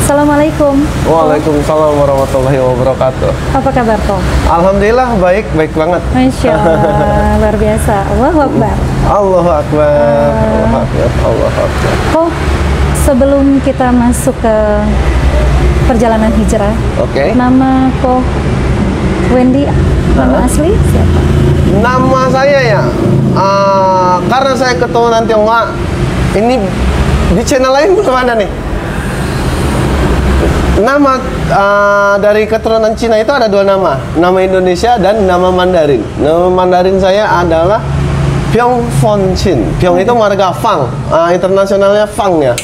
Assalamualaikum. Waalaikumsalam warahmatullahi wabarakatuh. Apa kabar kok? Alhamdulillah baik banget. Masya Allah, luar biasa. Allahu Akbar. Allahu Akbar. Allahu Akbar. Kok sebelum kita masuk ke perjalanan hijrah, nama kok Wendy, nama asli siapa? Nama saya ya, karena saya keturunan Tionghoa. Ini di channel lain belum ada nih. Nama dari keturunan Cina itu ada 2 nama, nama Indonesia dan nama Mandarin. Nama Mandarin saya adalah Pyong Fon Chin. Pyong itu marga Fang, internasionalnya Fang ya.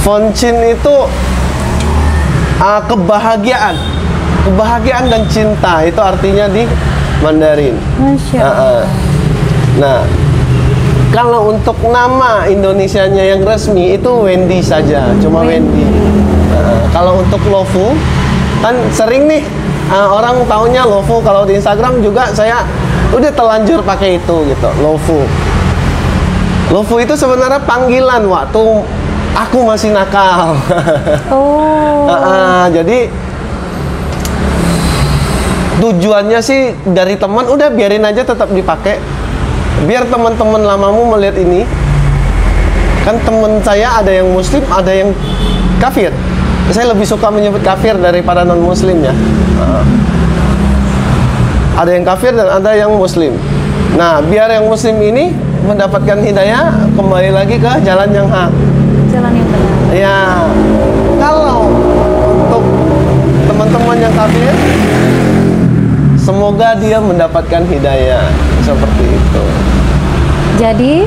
Fon Chin itu kebahagiaan dan cinta, itu artinya di Mandarin. Masya Allah. Nah, kalau untuk nama Indonesianya yang resmi itu Wendy saja, cuma Wendy. Kalau untuk Lofu, kan sering nih orang taunya Lofu. Kalau di Instagram juga saya udah telanjur pakai itu gitu, Lofu. Lofu itu sebenarnya panggilan waktu aku masih nakal. Jadi tujuannya sih dari teman, udah biarin aja tetap dipakai. Biar teman-teman lamamu melihat ini. Kan teman saya ada yang muslim, ada yang kafir. Saya lebih suka menyebut kafir daripada non-muslim ya. Ada yang kafir dan ada yang muslim. Nah, biar yang muslim ini mendapatkan hidayah, kembali lagi ke jalan yang hak. Jalan yang benar. Ya, kalau untuk teman-teman yang kafir, semoga dia mendapatkan hidayah. Seperti itu. Jadi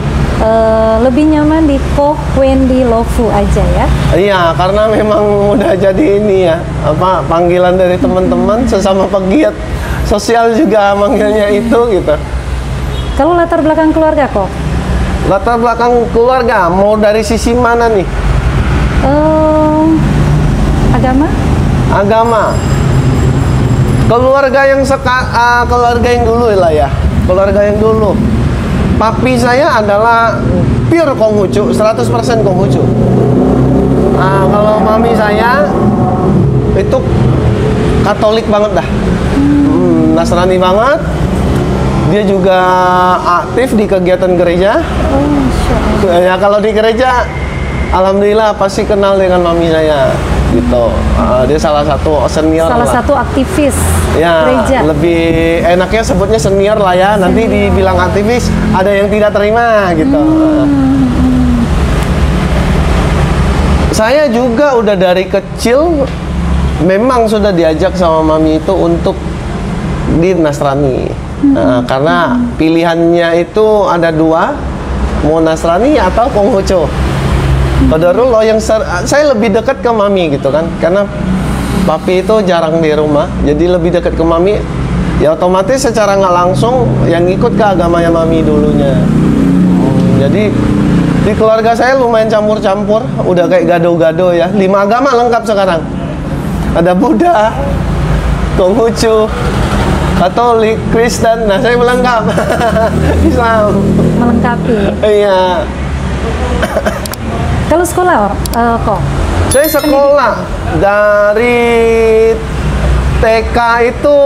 lebih nyaman di Koh Wendy Lofu aja ya? Iya, karena memang udah jadi ini ya, panggilan dari teman-teman sesama pegiat sosial juga manggilnya itu gitu. Kalau latar belakang keluarga kok? Latar belakang keluarga, mau dari sisi mana nih? Agama? Agama. Keluarga yang keluarga yang dulu lah ya. Keluarga yang dulu. Papi saya adalah pure Konghucu, 100% Konghucu. Kalau mami saya itu Katolik banget dah. Nasrani banget. Dia juga aktif di kegiatan gereja. Ya, kalau di gereja alhamdulillah pasti kenal dengan mami saya gitu. Dia salah satu senior, satu aktivis ya, gereja. Lebih enaknya sebutnya senior lah ya. Nanti dibilang aktivis ada yang tidak terima gitu. Saya juga udah dari kecil memang sudah diajak sama mami itu untuk di Nasrani. Karena pilihannya itu ada 2, mau Nasrani atau Konghucu. Qadarullah yang saya lebih dekat ke mami gitu kan, karena papi itu jarang di rumah, jadi lebih dekat ke mami. Ya otomatis secara nggak langsung yang ikut ke agamanya mami dulunya. Jadi di keluarga saya lumayan campur-campur, udah kayak gado-gado ya. 5 agama lengkap sekarang. Ada Buddha, Konghucu, Katolik, Kristen. Nah, saya melengkap. Islam. Melengkapi. Iya. Kalau sekolah kok? Saya sekolah dari TK itu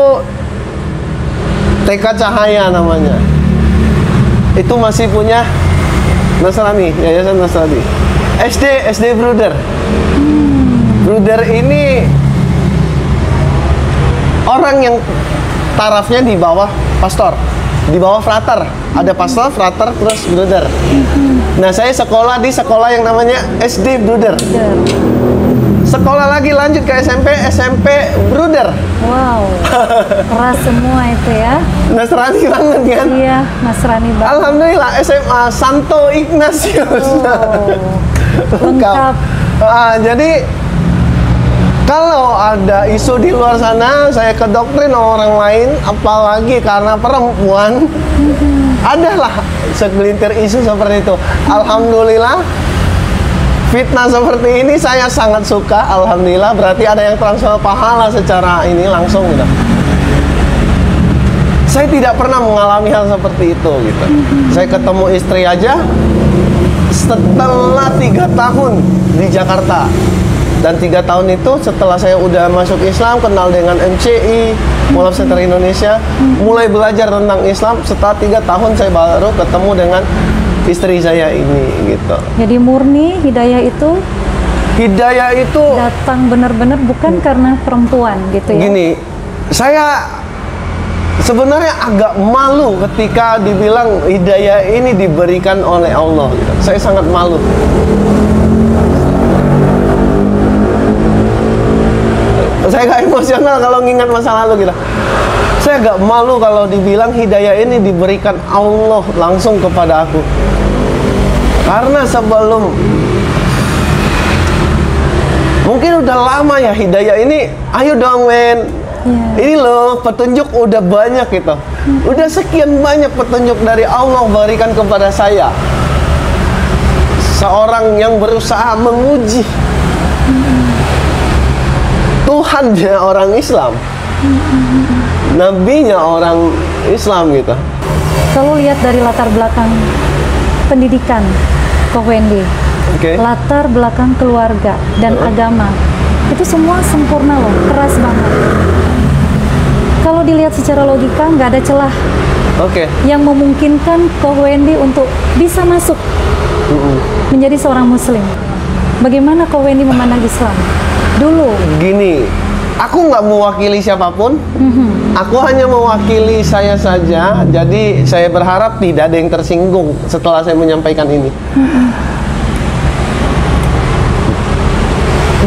TK Cahaya namanya. Itu masih punya Nasrani, yayasan Nasrani. SD Bruder. Bruder ini orang yang tarafnya di bawah pastor, di bawah frater. Ada pastor, frater, terus Bruder. Nah, saya sekolah di sekolah yang namanya SD Bruder. Sekolah lagi lanjut ke SMP Bruder. Wow, keras semua itu ya. Nasrani banget kan? Iya, Nasrani banget. Alhamdulillah, SMA Santo Ignatius. Lengkap. Jadi kalau ada isu di luar sana, saya kedoktrin orang lain, apalagi karena perempuan, adalah segelintir isu seperti itu. Alhamdulillah, fitnah seperti ini saya sangat suka. Alhamdulillah, berarti ada yang transfer pahala secara ini langsung gitu. Saya tidak pernah mengalami hal seperti itu gitu. Saya ketemu istri aja setelah 3 tahun di Jakarta. Dan 3 tahun itu setelah saya udah masuk Islam, kenal dengan MCI, Mall of Center Indonesia, mulai belajar tentang Islam. Setelah 3 tahun saya baru ketemu dengan istri saya ini gitu. Jadi murni hidayah itu datang benar-benar bukan karena perempuan gitu ya. Gini, saya sebenarnya agak malu ketika dibilang hidayah ini diberikan oleh Allah gitu. Saya sangat malu. Saya gak emosional kalau ngingat masa lalu gitu. Saya agak malu kalau dibilang hidayah ini diberikan Allah langsung kepada aku. Karena sebelum, mungkin udah lama ya hidayah ini, ayo dong men, ini loh petunjuk udah banyak gitu. Udah sekian banyak petunjuk dari Allah berikan kepada saya. Seorang yang berusaha menguji Tuhannya orang Islam, nabinya orang Islam gitu. Kalau lihat dari latar belakang pendidikan Koh Wendy, latar belakang keluarga dan agama, itu semua sempurna loh, keras banget. Kalau dilihat secara logika nggak ada celah yang memungkinkan Koh Wendy untuk bisa masuk menjadi seorang Muslim. Bagaimana Koh Wendy memandang Islam dulu? Gini, aku nggak mewakili siapapun, aku hanya mewakili saya saja. Jadi saya berharap tidak ada yang tersinggung setelah saya menyampaikan ini.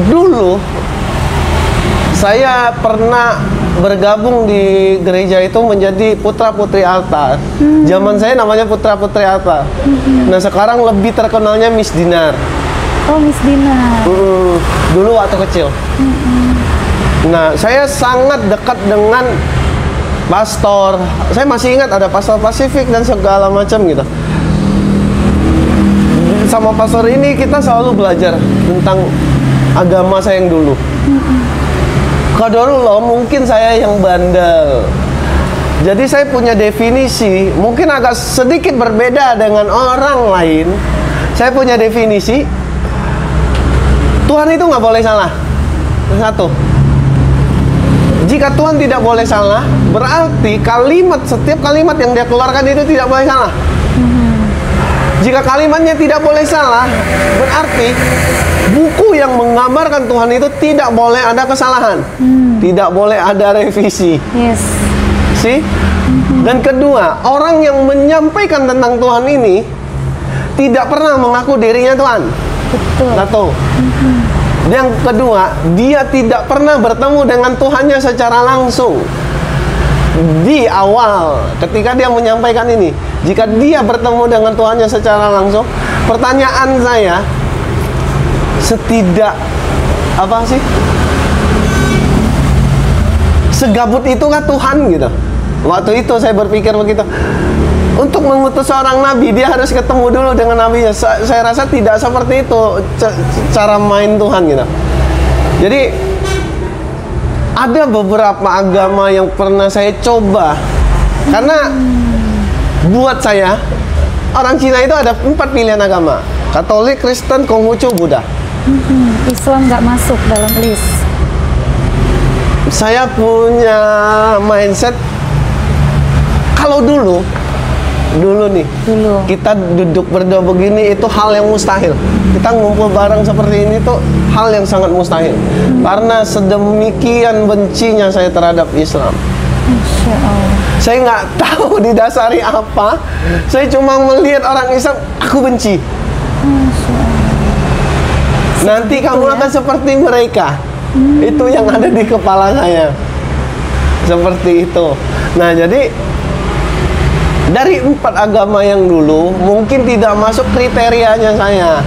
Dulu saya pernah bergabung di gereja itu menjadi putra putri altar. Zaman saya namanya putra putri altar. Nah sekarang lebih terkenalnya Miss Dinar. Oh, Miss Dinar. Dulu waktu kecil. Nah, saya sangat dekat dengan pastor. Saya masih ingat ada pastor Pasifik dan segala macam gitu. Sama pastor ini kita selalu belajar tentang agama saya yang dulu. Qadarullah, mungkin saya yang bandel. Jadi saya punya definisi, mungkin agak sedikit berbeda dengan orang lain. Saya punya definisi, Tuhan itu nggak boleh salah. Satu, jika Tuhan tidak boleh salah, berarti setiap kalimat yang dia keluarkan itu tidak boleh salah. Jika kalimatnya tidak boleh salah, berarti buku yang menggambarkan Tuhan itu tidak boleh ada kesalahan, tidak boleh ada revisi. Dan kedua, orang yang menyampaikan tentang Tuhan ini tidak pernah mengaku dirinya Tuhan. Satu. Yang kedua, dia tidak pernah bertemu dengan Tuhannya secara langsung. Di awal, ketika dia menyampaikan ini, jika dia bertemu dengan Tuhannya secara langsung, pertanyaan saya, segabut itukah Tuhan gitu? Waktu itu saya berpikir begitu. Untuk mengutus seorang nabi, dia harus ketemu dulu dengan nabinya. Saya rasa tidak seperti itu cara main Tuhan gitu. Jadi ada beberapa agama yang pernah saya coba. Karena buat saya, orang Cina itu ada 4 pilihan agama: Katolik, Kristen, Konghucu, Buddha. Islam nggak masuk dalam list. Saya punya mindset, kalau dulu kita duduk berdua begini itu hal yang mustahil. Kita ngumpul bareng seperti ini tuh hal yang sangat mustahil. Karena sedemikian bencinya saya terhadap Islam. Masya Allah. Saya nggak tahu didasari apa. Saya cuma melihat orang Islam, aku benci. Masya Allah. Nanti kamu akan seperti mereka. Itu yang ada di kepala saya. Seperti itu. Nah, jadi dari 4 agama yang dulu mungkin tidak masuk kriterianya saya.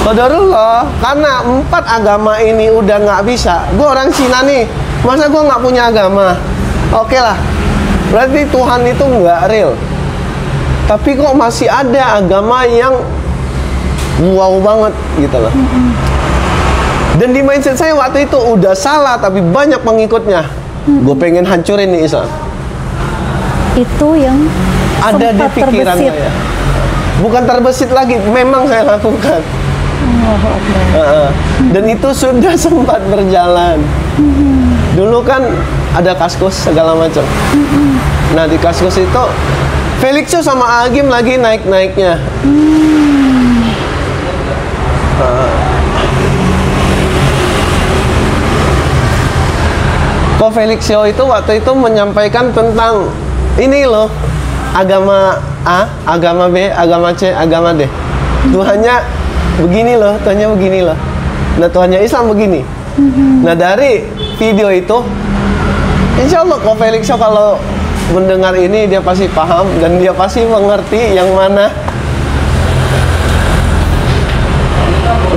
Qadarullah, karena 4 agama ini udah nggak bisa. Gue orang Cina nih, masa gue nggak punya agama? Oke lah, berarti Tuhan itu nggak real. Tapi kok masih ada agama yang wow banget gitu loh. Dan di mindset saya waktu itu udah salah tapi banyak pengikutnya. Gue pengen hancurin nih Islam. Itu yang ada di pikiran saya. Bukan terbesit lagi, memang saya lakukan. Dan itu sudah sempat berjalan. Dulu kan ada Kaskus segala macam. Nah di Kaskus itu Felixio sama Agim lagi naik-naiknya. Kok Felixio itu waktu itu menyampaikan tentang ini loh, agama A, agama B, agama C, agama D. Tuhannya begini loh, Tuhannya begini loh. Nah Tuhannya Islam begini. Nah dari video itu, insya Allah kok Felixio kalau mendengar ini dia pasti paham dan dia pasti mengerti yang mana.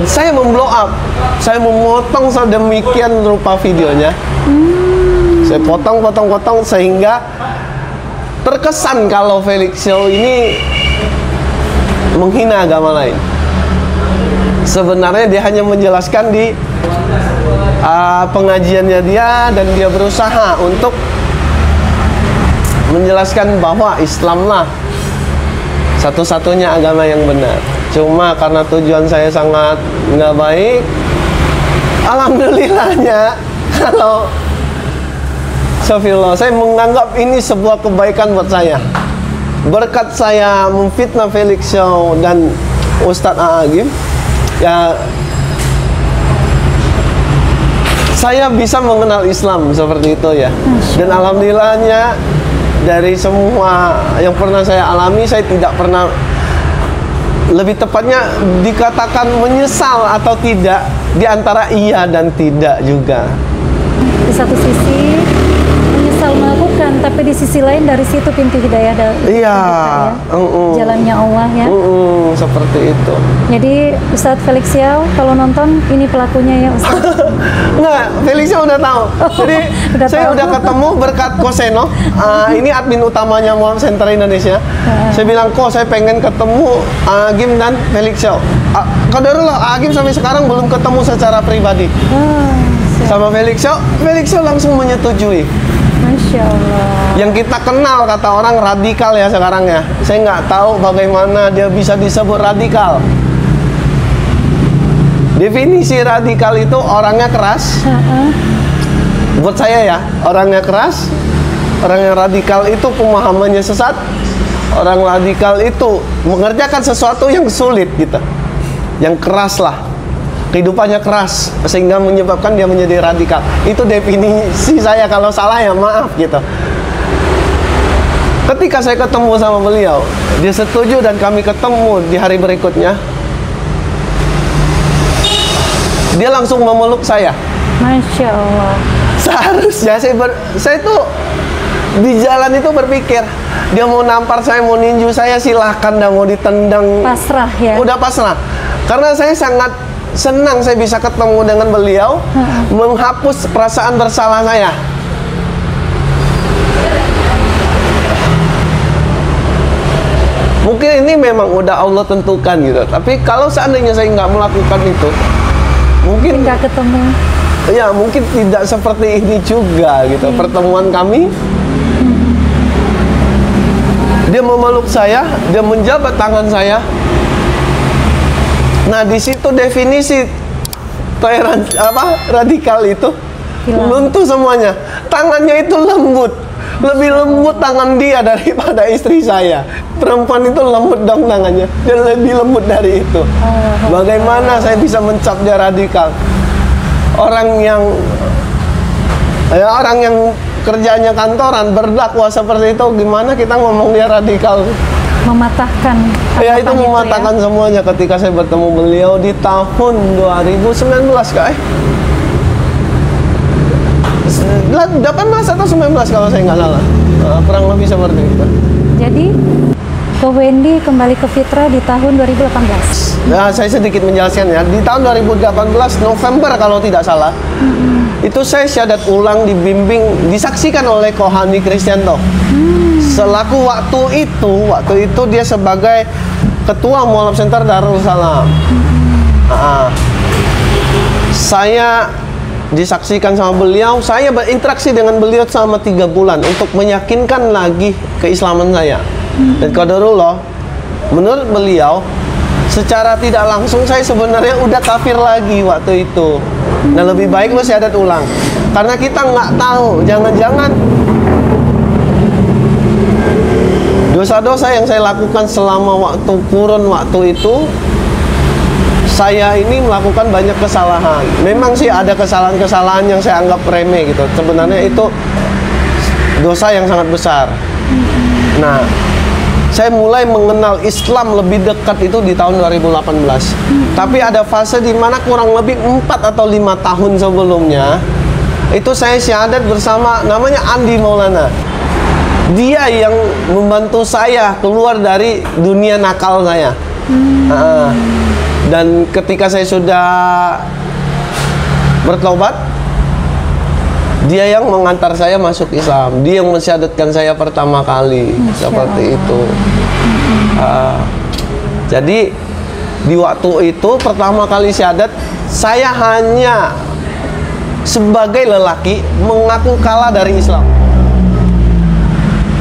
Saya memblow up, saya memotong sedemikian rupa videonya. Saya potong sehingga terkesan kalau Felixio ini menghina agama lain. Sebenarnya dia hanya menjelaskan di pengajiannya dia, dan dia berusaha untuk menjelaskan bahwa Islamlah satu-satunya agama yang benar. Cuma karena tujuan saya sangat nggak baik, alhamdulillahnya kalau Astagfirullah, saya menganggap ini sebuah kebaikan buat saya. Berkat saya memfitnah Felixio dan Ustadz Agim, ya saya bisa mengenal Islam seperti itu ya. Dan alhamdulillahnya dari semua yang pernah saya alami, saya tidak pernah, lebih tepatnya dikatakan menyesal atau tidak, di antara iya dan tidak juga. Di satu sisi menyesal melakukan, tapi di sisi lain dari situ pintu hidayah iya, jalannya Allah ya. Seperti itu. Jadi Ustadz Felixio kalau nonton ini pelakunya ya Ustadz. Nggak, Felixio udah tahu. Jadi saya udah ketemu berkat Koseno. Ini admin utamanya Muhammad Center Indonesia. Saya bilang, kok saya pengen ketemu Agim dan Felixio. Qadarullah, Agim sampai sekarang belum ketemu secara pribadi. Sama Felixio langsung menyetujui. Masya Allah. Yang kita kenal kata orang radikal ya sekarang ya. Saya nggak tahu bagaimana dia bisa disebut radikal. Definisi radikal itu orangnya keras. Buat saya ya, orangnya keras. Orang yang radikal itu pemahamannya sesat. Orang radikal itu mengerjakan sesuatu yang sulit gitu, yang keras lah. Kehidupannya keras sehingga menyebabkan dia menjadi radikal. Itu definisi saya, kalau salah ya maaf gitu. Ketika saya ketemu sama beliau, dia setuju dan kami ketemu di hari berikutnya. Dia langsung memeluk saya. Masya Allah. Seharusnya saya tuh di jalan itu berpikir, dia mau nampar saya, mau ninju saya, silahkan dah, mau ditendang. Pasrah ya. Udah pasrah. Karena saya sangat senang saya bisa ketemu dengan beliau, menghapus perasaan bersalah saya. Mungkin ini memang udah Allah tentukan gitu. Tapi kalau seandainya saya nggak melakukan itu, mungkin nggak ketemu. Ya mungkin tidak seperti ini juga gitu. Pertemuan kami, dia memeluk saya, dia menjabat tangan saya. Nah di situ definisi radikal itu luntur semuanya. Tangannya itu lembut, lebih lembut tangan dia daripada istri saya. Perempuan itu lembut dong tangannya, dia lebih lembut dari itu. Bagaimana saya bisa mencap dia radikal? Orang yang kerjanya kantoran berdakwah seperti itu, gimana kita ngomong dia radikal? Mematahkan. Ya itu mematahkan ya? Semuanya. Ketika saya bertemu beliau di tahun 2019 kah? 18 atau 19 kalau saya nggak salah. Kurang lebih seperti itu. Jadi Ko Wendy kembali ke fitrah di tahun 2018. Nah, saya sedikit menjelaskan ya. Di tahun 2018 November kalau tidak salah, itu saya syahadat ulang dibimbing, disaksikan oleh Ko Hani Kristianto. Selaku waktu itu dia sebagai ketua Mualaf Center Darul Salam. Saya disaksikan sama beliau, saya berinteraksi dengan beliau selama 3 bulan untuk meyakinkan lagi keislaman saya. Dan qadarullah, menurut beliau secara tidak langsung saya sebenarnya udah kafir lagi waktu itu. Nah, lebih baik lo syahadat ulang. Karena kita nggak tahu, jangan-jangan dosa-dosa yang saya lakukan selama kurun waktu itu, saya ini melakukan banyak kesalahan. Memang sih ada kesalahan-kesalahan yang saya anggap remeh gitu. Sebenarnya itu dosa yang sangat besar. Nah, saya mulai mengenal Islam lebih dekat itu di tahun 2018. Tapi ada fase di mana kurang lebih 4 atau 5 tahun sebelumnya, itu saya syahadat bersama namanya Andi Maulana. Dia yang membantu saya keluar dari dunia nakal saya. Dan ketika saya sudah bertobat, dia yang mengantar saya masuk Islam. Dia yang mensyahadatkan saya pertama kali. Seperti itu. Jadi di waktu itu pertama kali syahadat, saya hanya sebagai lelaki mengaku kalah dari Islam.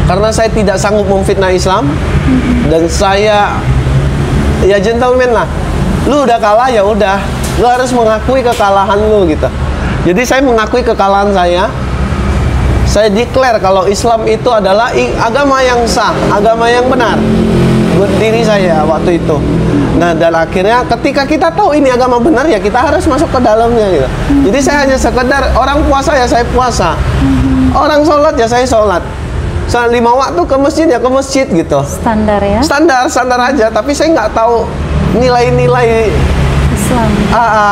Karena saya tidak sanggup memfitnah Islam. Dan saya ya gentleman lah. Lu udah kalah, ya udah, lu harus mengakui kekalahan lu gitu. Jadi saya mengakui kekalahan saya. Saya declare kalau Islam itu adalah agama yang sah, agama yang benar buat diri saya waktu itu. Nah, dan akhirnya ketika kita tahu ini agama benar, ya kita harus masuk ke dalamnya gitu. Jadi saya hanya sekedar orang puasa, ya saya puasa. Orang sholat, ya saya sholat. 5 waktu ke masjid, ya ke masjid gitu. Standar ya? Standar aja. Tapi saya nggak tahu nilai-nilai Islam.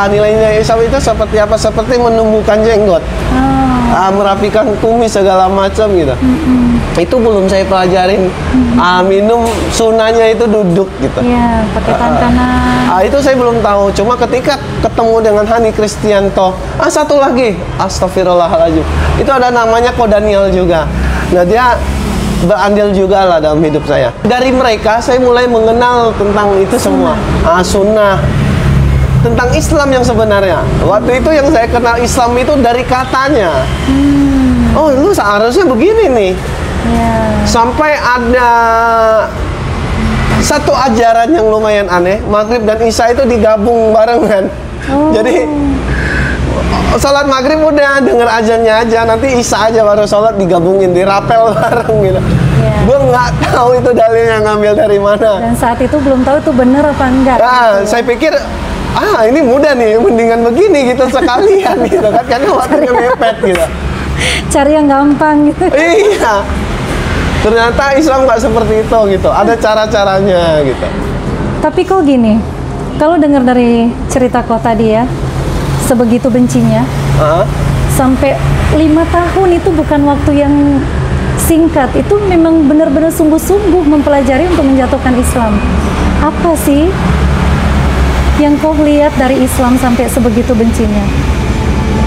Nilai-nilai Islam itu seperti apa? Seperti menumbuhkan jenggot, merapikan kumis segala macam gitu. Itu belum saya pelajarin. Minum sunahnya itu duduk gitu. Iya, pakai tangan kanan. Itu saya belum tahu. Cuma ketika ketemu dengan Hani Kristianto, satu lagi, astagfirullahaladzim, itu ada namanya Ko Daniel juga. Nah, dia berandil juga lah dalam hidup saya. Dari mereka saya mulai mengenal tentang itu semua. Sunnah, tentang Islam yang sebenarnya. Waktu itu yang saya kenal Islam itu dari katanya. Oh, lu seharusnya begini nih. Sampai ada satu ajaran yang lumayan aneh, Maghrib dan Isya itu digabung barengan. Jadi sholat Maghrib udah denger azannya aja, nanti Isya aja baru sholat digabungin, dirapel bareng gitu. Gue nggak tahu itu dalilnya ngambil dari mana. Dan saat itu belum tahu itu bener apa enggak. Saya pikir ini mudah nih, mendingan begini gitu sekalian gitu kan, karena waktunya mepet gitu. Cari yang gampang gitu. Iya. Ternyata Islam nggak seperti itu gitu. Ada cara-caranya gitu. Tapi kok gini, kalau dengar dari cerita kau tadi ya, sebegitu bencinya, sampai 5 tahun itu bukan waktu yang singkat. Itu memang benar-benar sungguh-sungguh mempelajari untuk menjatuhkan Islam. Apa sih yang kau lihat dari Islam sampai sebegitu bencinya?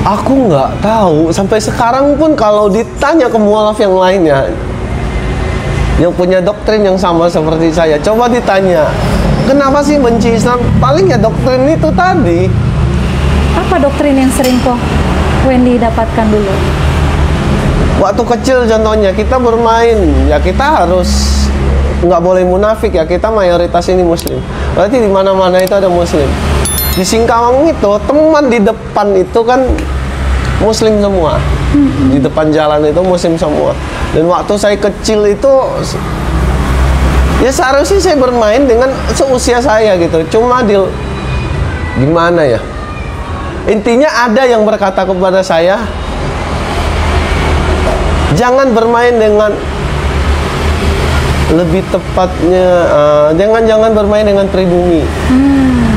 Aku nggak tahu. Sampai sekarang pun kalau ditanya ke mualaf yang lainnya, yang punya doktrin yang sama seperti saya, coba ditanya, kenapa sih benci Islam? Paling ya doktrin itu tadi. Apa doktrin yang sering kok Wendy dapatkan dulu? Waktu kecil contohnya, kita bermain, ya kita harus nggak boleh munafik ya, kita mayoritas ini muslim. Berarti di mana-mana itu ada muslim. Di Singkawang itu, teman di depan itu kan muslim semua. Di depan jalan itu muslim semua. Dan waktu saya kecil itu, ya seharusnya saya bermain dengan seusia saya gitu. Cuma gimana ya? Intinya ada yang berkata kepada saya, jangan bermain dengan, lebih tepatnya, jangan bermain dengan pribumi.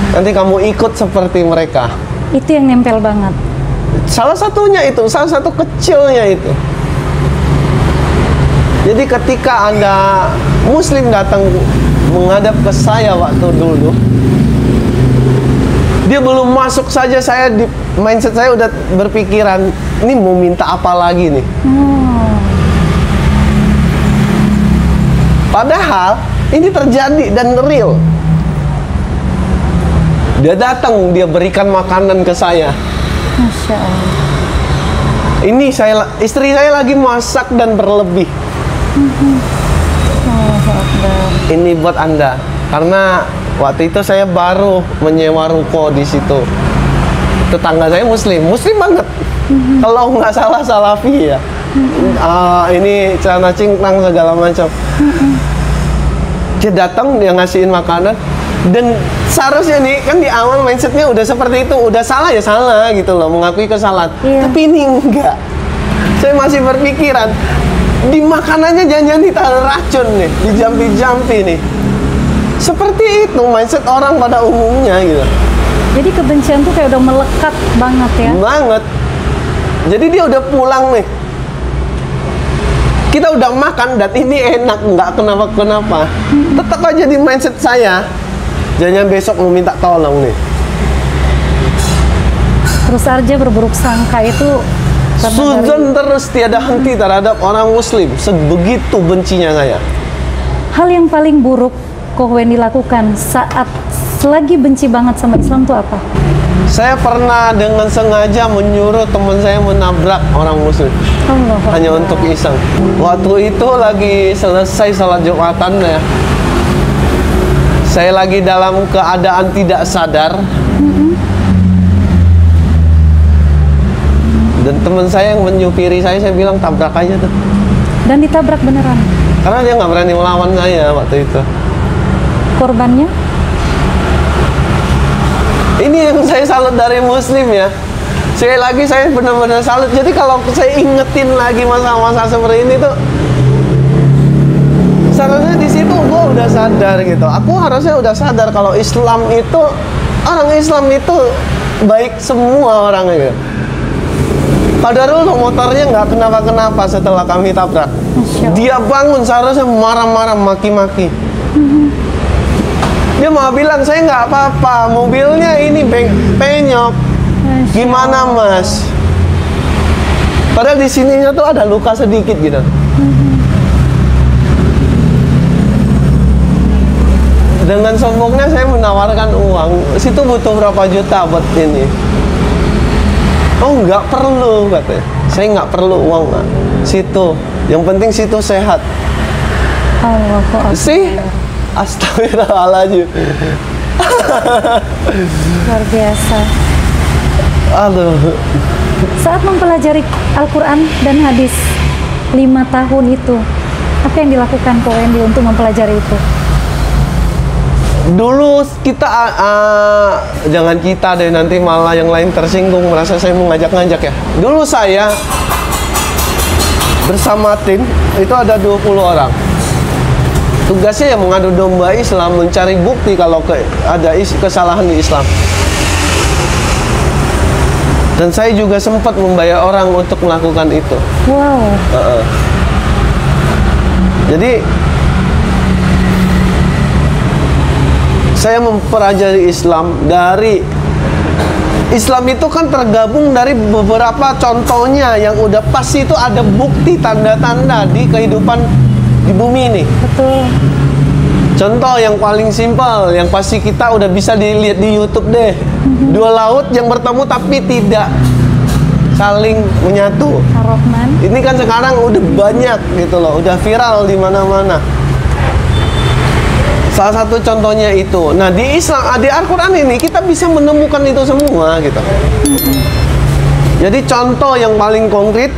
Nanti kamu ikut seperti mereka. Itu yang nempel banget. Salah satunya itu, salah satu kecilnya itu. Jadi ketika Anda muslim datang menghadap ke saya waktu dulu, dia belum masuk saja saya di mindset saya udah berpikiran, ini mau minta apa lagi nih. Padahal ini terjadi dan real. Dia datang, dia berikan makanan ke saya. Masya Allah. Ini istri saya lagi masak dan berlebih. Ini buat Anda, karena Waktu itu saya baru menyewa ruko di situ. Tetangga saya muslim banget. Kalau nggak salah salafi ya. Ini celana cingkrang segala macam. Dia datang, dia ngasihin makanan. Dan seharusnya nih kan di awal mindsetnya udah seperti itu, udah salah ya salah gitu loh, mengakui kesalahan. Tapi ini enggak. Saya masih berpikiran di makanannya jangan-jangan ditaruh racun nih, dijampi-jampi nih. Seperti itu mindset orang pada umumnya gitu. Jadi kebencian tuh kayak udah melekat banget ya? Banget. Jadi dia udah pulang nih. Kita udah makan dan ini enak, nggak kenapa-kenapa. Tetap aja di mindset saya, jangan besok mau minta tolong nih. Terus aja berburuk sangka itu Suzon terus tiada henti terhadap orang muslim. Sebegitu bencinya saya. Hal yang paling buruk Ko Wendy lakukan saat lagi benci banget sama Islam tuh apa? Saya pernah dengan sengaja menyuruh teman saya menabrak orang muslim. Hanya untuk iseng. Waktu itu lagi selesai salat Jumatan ya. Saya lagi dalam keadaan tidak sadar. Dan teman saya yang menyupiri saya bilang tabrak aja tuh. Dan ditabrak beneran? Karena dia nggak berani melawan saya waktu itu. Korbannya? Ini yang saya salut dari muslim ya. Sekali lagi saya benar-benar salut. Jadi kalau saya ingetin lagi masa-masa seperti ini tuh, seharusnya di situ gue udah sadar gitu. Aku harusnya udah sadar kalau Islam itu, orang Islam itu baik semua orangnya gitu. Qadarul motornya nggak kenapa-kenapa setelah kami tabrak. Dia bangun seharusnya marah-marah, maki-maki. Dia mau bilang saya nggak apa-apa, mobilnya ini penyok. Gimana mas? Padahal di sininya tuh ada luka sedikit gitu. Dengan sombongnya saya menawarkan uang. Situ butuh berapa juta buat ini? Oh nggak perlu katanya. Saya nggak perlu uang nggak. Situ. Yang penting situ sehat. Sih. Astagfirullahaladzim. Luar biasa. Aduh. Saat mempelajari Al-Quran dan hadis 5 tahun itu, apa yang dilakukan Ko Wendy untuk mempelajari itu? Dulu kita jangan kita deh, nanti malah yang lain tersinggung merasa saya mengajak-ngajak ya. Dulu saya bersama tim itu ada 20 orang. Tugasnya yang mengadu domba Islam, mencari bukti kalau ada kesalahan di Islam. Dan saya juga sempat membayar orang untuk melakukan itu. Wow. Jadi saya mempelajari Islam dari Islam itu kan tergabung dari beberapa contohnya yang udah pasti itu ada bukti tanda-tanda di kehidupan di bumi ini. Betul. Contoh yang paling simpel, yang pasti kita udah bisa dilihat di YouTube deh. Dua laut yang bertemu tapi tidak saling menyatu. Ar-Rahman. Ini kan sekarang udah banyak gitu loh, udah viral di mana-mana. Salah satu contohnya itu. Nah, di Islam, di Al-Quran ini kita bisa menemukan itu semua gitu. Jadi contoh yang paling konkret,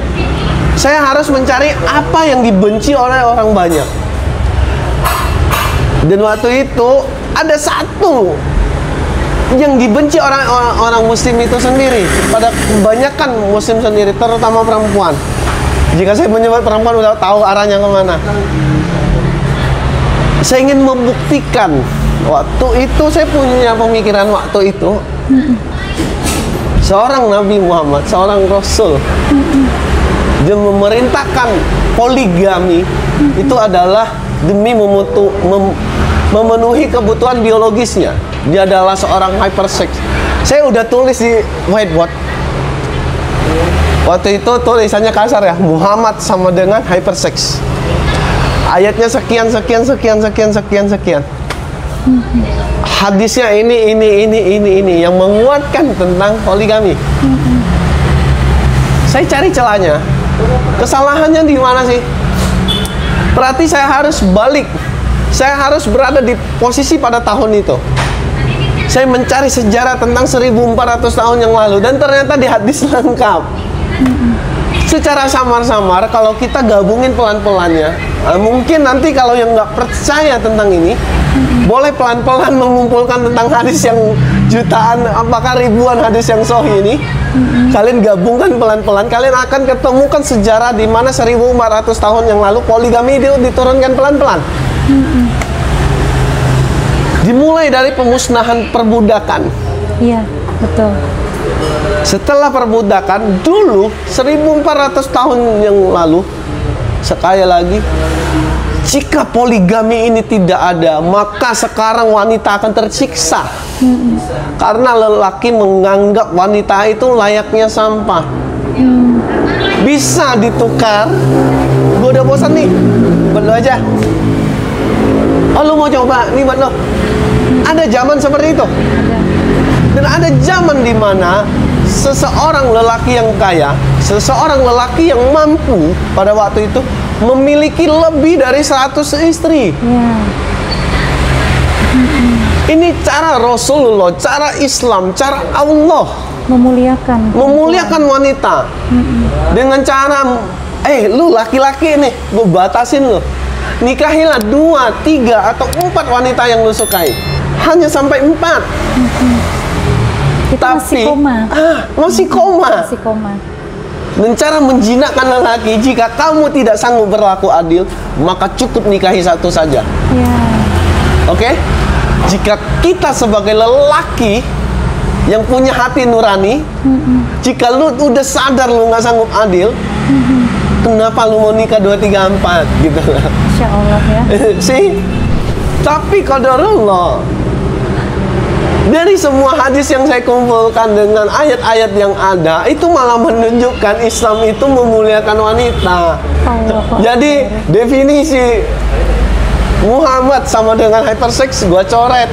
saya harus mencari apa yang dibenci oleh orang banyak. Dan waktu itu ada satu yang dibenci orang muslim itu sendiri. Pada kebanyakan muslim sendiri, terutama perempuan. Jika saya menyebut perempuan udah tahu arahnya kemana. Saya ingin membuktikan. Waktu itu saya punya pemikiran waktu itu. Seorang Nabi Muhammad, seorang Rasul, dia memerintahkan poligami itu adalah demi memenuhi kebutuhan biologisnya. Dia adalah seorang hypersex. Saya udah tulis di whiteboard. Waktu itu tulisannya kasar ya, Muhammad sama dengan hypersex. Ayatnya sekian. Hadisnya ini yang menguatkan tentang poligami. Saya cari celahnya. Kesalahannya di mana sih? Berarti saya harus balik saya harus berada di posisi pada tahun itu. Saya mencari sejarah tentang 1400 tahun yang lalu, dan ternyata di hadis lengkap. Secara samar-samar, kalau kita gabungin pelan-pelannya, mungkin nanti kalau yang nggak percaya tentang ini, boleh pelan-pelan mengumpulkan tentang hadis yang jutaan, apakah ribuan hadis yang sahih ini. Kalian gabungkan pelan-pelan, kalian akan ketemukan sejarah di mana 1400 tahun yang lalu poligami itu diturunkan pelan-pelan. Dimulai dari pemusnahan perbudakan. Iya, betul. Setelah perbudakan, dulu 1400 tahun yang lalu, sekali lagi, jika poligami ini tidak ada, maka sekarang wanita akan tersiksa. Karena lelaki menganggap wanita itu layaknya sampah. Bisa ditukar. Gue udah bosan nih, buat lo aja. Oh, lu mau coba? Nih buat lo. Ada zaman seperti itu. Dan ada zaman di mana seseorang lelaki yang kaya, seseorang lelaki yang mampu pada waktu itu memiliki lebih dari 100 istri. Ini cara Rasulullah, cara Islam, cara Allah memuliakan wanita. Dengan cara, lu laki-laki nih, gue batasin lu, nikahilah 2, 3, atau 4 wanita yang lu sukai. Hanya sampai 4. Tapi masih koma. Dan cara menjinakkan lelaki, jika kamu tidak sanggup berlaku adil, maka cukup nikahi satu saja. Oke? Jika kita sebagai lelaki yang punya hati nurani, jika lu udah sadar lu nggak sanggup adil, kenapa lu mau nikah 2, 3, 4 gitu? Insya Allah ya. Sih? Tapi qadarullah, dari semua hadis yang saya kumpulkan dengan ayat-ayat yang ada, itu malah menunjukkan Islam itu memuliakan wanita. Jadi definisi Muhammad sama dengan hypersex gua coret.